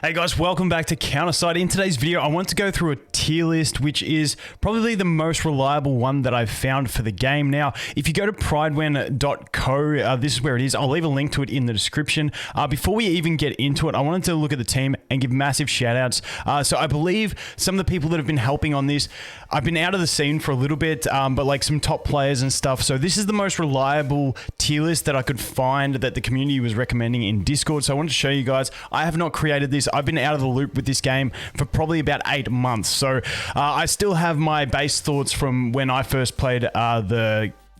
Hey guys, welcome back to Counterside. In today's video, I want to go through a tier list, which is probably the most reliable one that I've found for the game. Now, if you go to pridewen.co, this is where it is. I'll leave a link to it in the description. Before we even get into it, I wanted to look at the team and give massive shout outs. So I believe some of the people that have been helping on this, I've been out of the scene for a little bit, but like some top players and stuff. So this is the most reliable tier list that I could find that the community was recommending in Discord. So I wanted to show you guys. I have not created this. I've been out of the loop with this game for probably about 8 months. So I still have my base thoughts from when I first played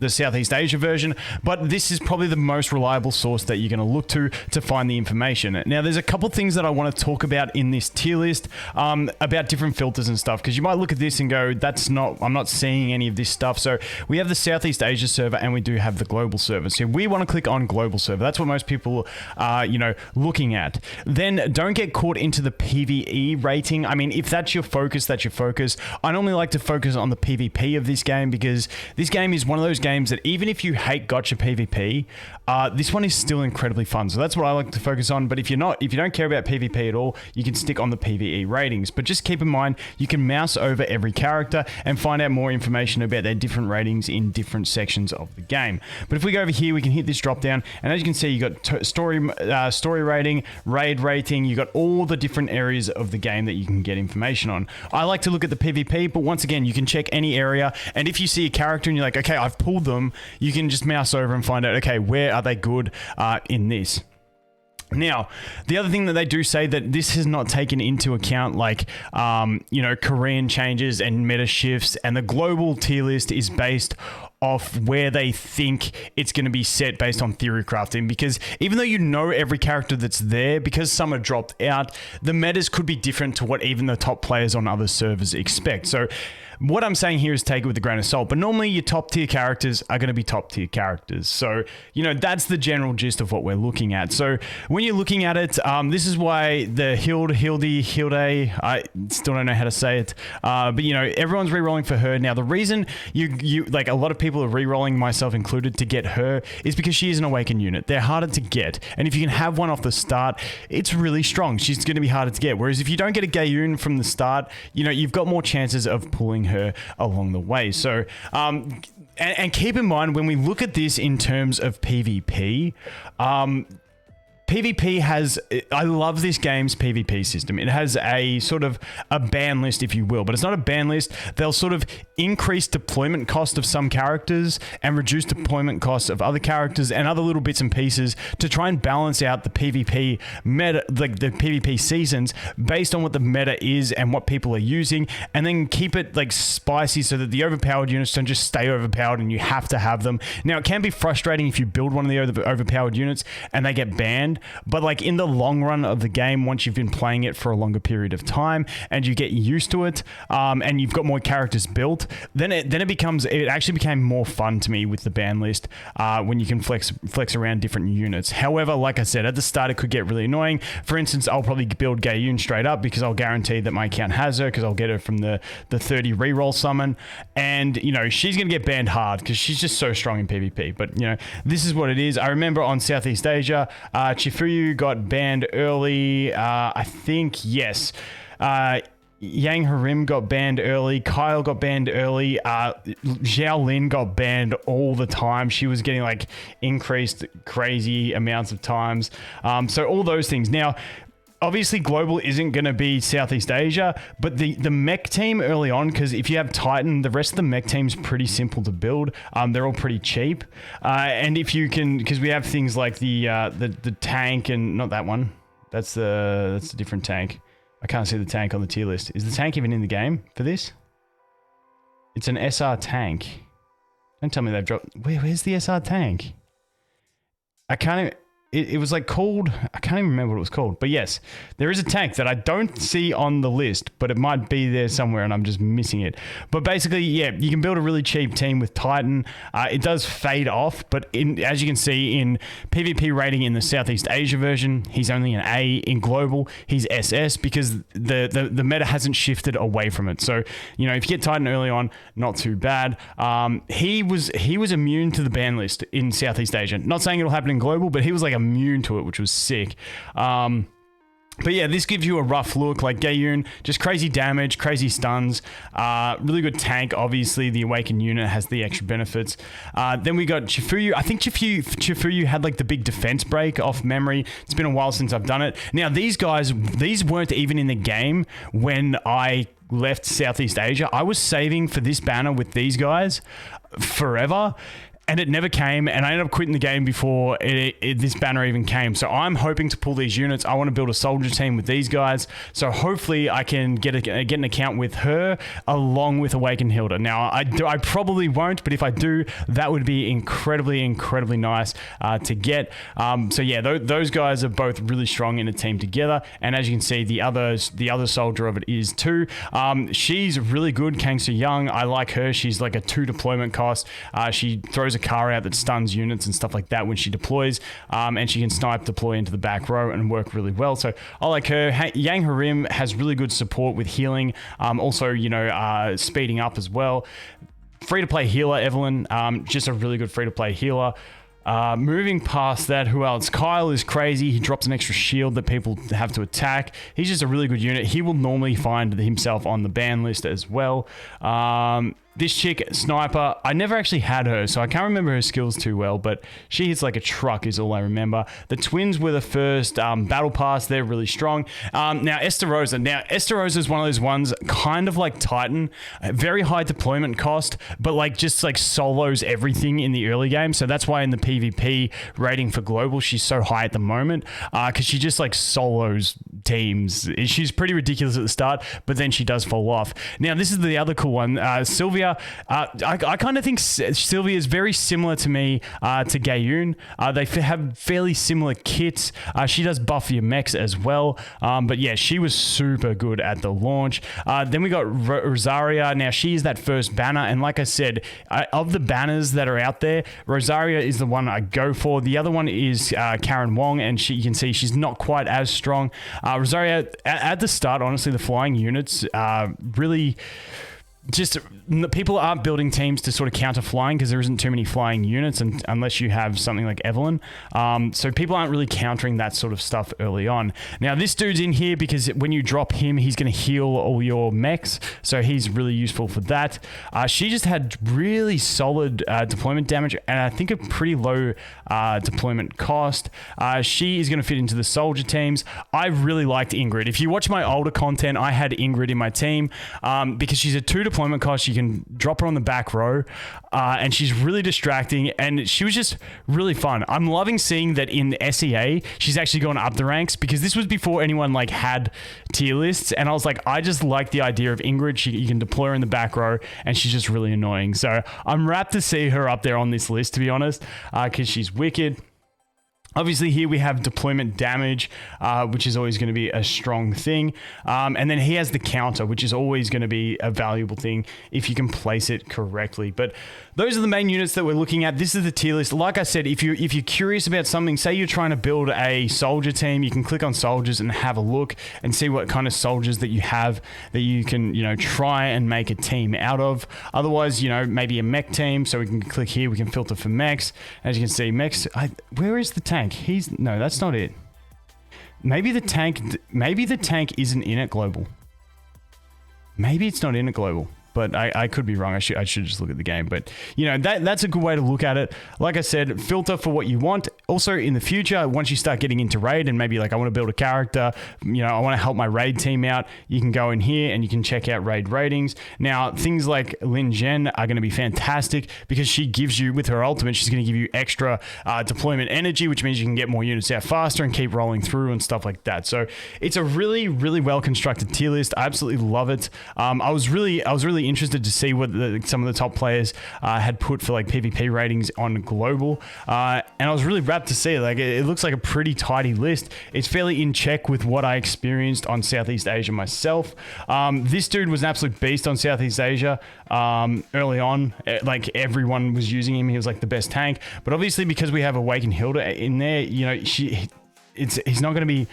the Southeast Asia version, but this is probably the most reliable source that you're going to look to find the information. Now, there's a couple things that I want to talk about in this tier list about different filters and stuff, because you might look at this and go, I'm not seeing any of this stuff. So we have the Southeast Asia server and we do have the global server. So we want to click on global server. That's what most people are, looking at. Then don't get caught into the PvE rating. I mean, if that's your focus, that's your focus. I normally like to focus on the PvP of this game, because this game is one of those games that even if you hate gotcha PvP, this one is still incredibly fun. So that's what I like to focus on. But if you don't care about PvP at all, you can stick on the PvE ratings. But just keep in mind, you can mouse over every character and find out more information about their different ratings in different sections of the game. But if we go over here, we can hit this drop down, and as you can see, you got story rating, raid rating. You got all the different areas of the game that you can get information on. I like to look at the PvP, but once again, you can check any area, and if you see a character and you're like, okay, I've pulled them, you can just mouse over and find out, okay, where are they good in this. Now, the other thing that they do say that this has not taken into account, like, Korean changes and meta shifts, and the global tier list is based off where they think it's going to be set based on theory crafting, because even though you know every character that's there, because some are dropped out, the metas could be different to what even the top players on other servers expect. So what I'm saying here is take it with a grain of salt, but normally your top tier characters are going to be top tier characters. So, that's the general gist of what we're looking at. So when you're looking at it, this is why the Hilde, I still don't know how to say it, but everyone's rerolling for her. Now, the reason you like a lot of people are rerolling, myself included, to get her is because she is an awakened unit. They're harder to get, and if you can have one off the start, it's really strong. She's going to be harder to get. Whereas if you don't get a Gayun from the start, you've got more chances of pulling her along the way. So and keep in mind, when we look at this in terms of PvP, PvP has, I love this game's PvP system. It has a sort of a ban list, if you will, but it's not a ban list. They'll sort of increase deployment cost of some characters and reduce deployment costs of other characters and other little bits and pieces to try and balance out the PvP meta, like the PvP seasons, based on what the meta is and what people are using, and then keep it like spicy so that the overpowered units don't just stay overpowered and you have to have them. Now, it can be frustrating if you build one of the overpowered units and they get banned, but like in the long run of the game, once you've been playing it for a longer period of time and you get used to it, and you've got more characters built, then it actually became more fun to me with the ban list, when you can flex around different units. However, like I said, at the start it could get really annoying. For instance, I'll probably build Gayun straight up because I'll guarantee that my account has her, because I'll get her from the 30 reroll summon, and she's gonna get banned hard because she's just so strong in PvP. But this is what it is. I remember on Southeast Asia, Chifuyu got banned early, I think, yes. Yang Harim got banned early. Kyle got banned early. Xiao Lin got banned all the time. She was getting like increased crazy amounts of times. So all those things. Now, obviously, global isn't going to be Southeast Asia, but the mech team early on, because if you have Titan, the rest of the mech team's pretty simple to build. They're all pretty cheap, and if you can, because we have things like the tank, and not that one. That's a different tank. I can't see the tank on the tier list. Is the tank even in the game for this? It's an SR tank. Don't tell me they've dropped. Where's the SR tank? I can't. It was like called, I can't even remember what it was called, but yes, there is a tank that I don't see on the list, but it might be there somewhere and I'm just missing it. But basically, yeah, you can build a really cheap team with Titan. It does fade off, but as you can see in PvP rating in the Southeast Asia version, he's only an A. In global, he's SS, because the meta hasn't shifted away from it. So, if you get Titan early on, not too bad. He was immune to the ban list in Southeast Asia. Not saying it'll happen in global, but he was like immune to it, which was sick. But yeah, this gives you a rough look. Like Gayun, just crazy damage, crazy stuns, really good tank. Obviously, the Awakened unit has the extra benefits. Then we got Chifuyu. I think Chifuyu had like the big defense break off memory. It's been a while since I've done it. Now, these guys, these weren't even in the game when I left Southeast Asia. I was saving for this banner with these guys forever, and it never came, and I ended up quitting the game before this banner even came. So I'm hoping to pull these units. I want to build a soldier team with these guys. So hopefully I can get an account with her along with Awakened Hilda. Now, I probably won't, but if I do, that would be incredibly, incredibly nice to get. So yeah, those guys are both really strong in a team together. And as you can see, the other soldier of it is too. She's really good, Kang So Young. I like her. She's like a 2 deployment cost. She throws a car out that stuns units and stuff like that when she deploys, and she can snipe deploy into the back row and work really well. So I like her. Yang Harim has really good support with healing, also, you know, speeding up as well. Free to play healer Evelyn, just a really good free to play healer. Moving past that, who else? Kyle is crazy. He drops an extra shield that people have to attack. He's just a really good unit. He will normally find himself on the ban list as well. This chick, Sniper, I never actually had her, so I can't remember her skills too well, but she hits like a truck is all I remember. The twins were the first battle pass. They're really strong. Now, Esterosa. Now, Esterosa is one of those ones, kind of like Titan, very high deployment cost, but like just like solos everything in the early game. So that's why in the PvP rating for global, she's so high at the moment, because she just like solos teams. She's pretty ridiculous at the start, but then she does fall off. Now, this is the other cool one. Sylvia. I kind of think Sylvia is very similar to me to Gayun. They have fairly similar kits. She does buff your mechs as well. But yeah, she was super good at the launch. Then we got Rosaria. Now, she is that first banner. And like I said, of the banners that are out there, Rosaria is the one I go for. The other one is Karen Wong. And you can see she's not quite as strong. Rosaria, at the start, honestly, the flying units really... just people aren't building teams to sort of counter flying because there isn't too many flying units unless you have something like Evelyn. So people aren't really countering that sort of stuff early on. Now, this dude's in here because when you drop him, he's going to heal all your mechs. So he's really useful for that. She just had really solid deployment damage and I think a pretty low deployment cost. She is going to fit into the soldier teams. I really liked Ingrid. If you watch my older content, I had Ingrid in my team because she's a 2 deployment cost. You can drop her on the back row and she's really distracting and she was just really fun. I'm loving seeing that in SEA she's actually gone up the ranks because this was before anyone like had tier lists and I was like, I just like the idea of Ingrid. You can deploy her in the back row and she's just really annoying. So I'm rapt to see her up there on this list, to be honest, because she's wicked. Obviously, here we have deployment damage, which is always going to be a strong thing. And then he has the counter, which is always going to be a valuable thing if you can place it correctly. But those are the main units that we're looking at. This is the tier list. Like I said, if you're curious about something, say you're trying to build a soldier team, you can click on soldiers and have a look and see what kind of soldiers that you have that you can, try and make a team out of. Otherwise, maybe a mech team. So we can click here. We can filter for mechs. As you can see, mechs. Where is the tank? No, that's not it. Maybe the tank isn't in it global. Maybe it's not in it global. But I could be wrong. I should just look at the game. But, that's a good way to look at it. Like I said, filter for what you want. Also, in the future, once you start getting into raid and maybe like I want to build a character, I want to help my raid team out, you can go in here and you can check out raid ratings. Now, things like Lin Zhen are going to be fantastic because she gives you, with her ultimate, she's going to give you extra deployment energy, which means you can get more units out faster and keep rolling through and stuff like that. So it's a really, really well-constructed tier list. I absolutely love it. I was really interested to see what some of the top players had put for like PvP ratings on global, and I was really rapt to see it. It looks like a pretty tidy list. It's fairly in check with what I experienced on Southeast Asia myself. This dude was an absolute beast on Southeast Asia early on. Like everyone was using him. He was like the best tank, but obviously because we have Awakened Hilda in there, he's not going to be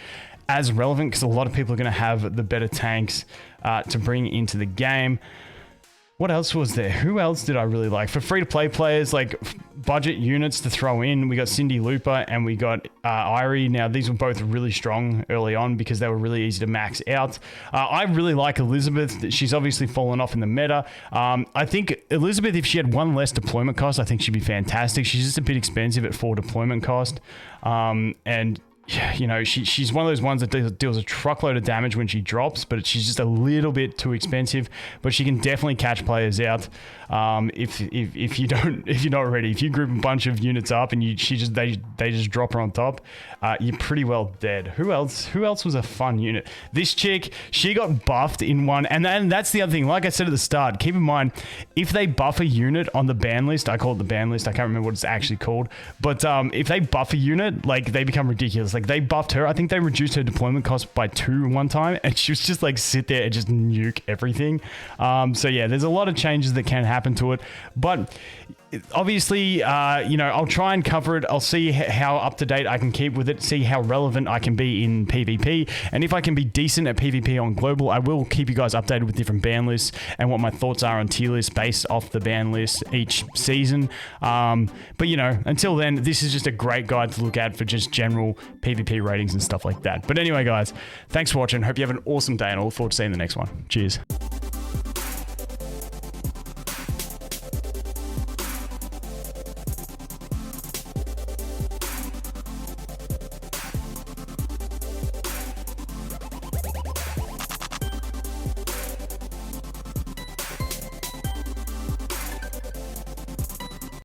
as relevant because a lot of people are going to have the better tanks to bring into the game. What else was there? Who else did I really like? For free-to-play players, like budget units to throw in, we got Cindy Looper and we got Irie. Now, these were both really strong early on because they were really easy to max out. I really like Elizabeth. She's obviously fallen off in the meta. I think Elizabeth, if she had one less deployment cost, I think she'd be fantastic. She's just a bit expensive at 4 deployment cost. And you know, she's one of those ones that deals a truckload of damage when she drops, but she's just a little bit too expensive. But she can definitely catch players out. If you're not ready, if you group a bunch of units up and they just drop her on top, you're pretty well dead. Who else was a fun unit? This chick, she got buffed in one, and that's the other thing. Like I said at the start, keep in mind if they buff a unit on the ban list, I call it the ban list. I can't remember what it's actually called, but if they buff a unit, like they become ridiculous. Like they buffed her. I think they reduced her deployment cost by 2 one time, and she was just like sit there and just nuke everything. So yeah, there's a lot of changes that can happen to it, but obviously, you know, I'll try and cover it. I'll see how up to date I can keep with it, see how relevant I can be in PvP, and if I can be decent at PvP on global, I will keep you guys updated with different ban lists and what my thoughts are on tier lists based off the ban list each season. But you know, until then, this is just a great guide to look at for just general PvP ratings and stuff like that. But anyway, guys, thanks for watching. Hope you have an awesome day, and I look forward to seeing the next one. Cheers.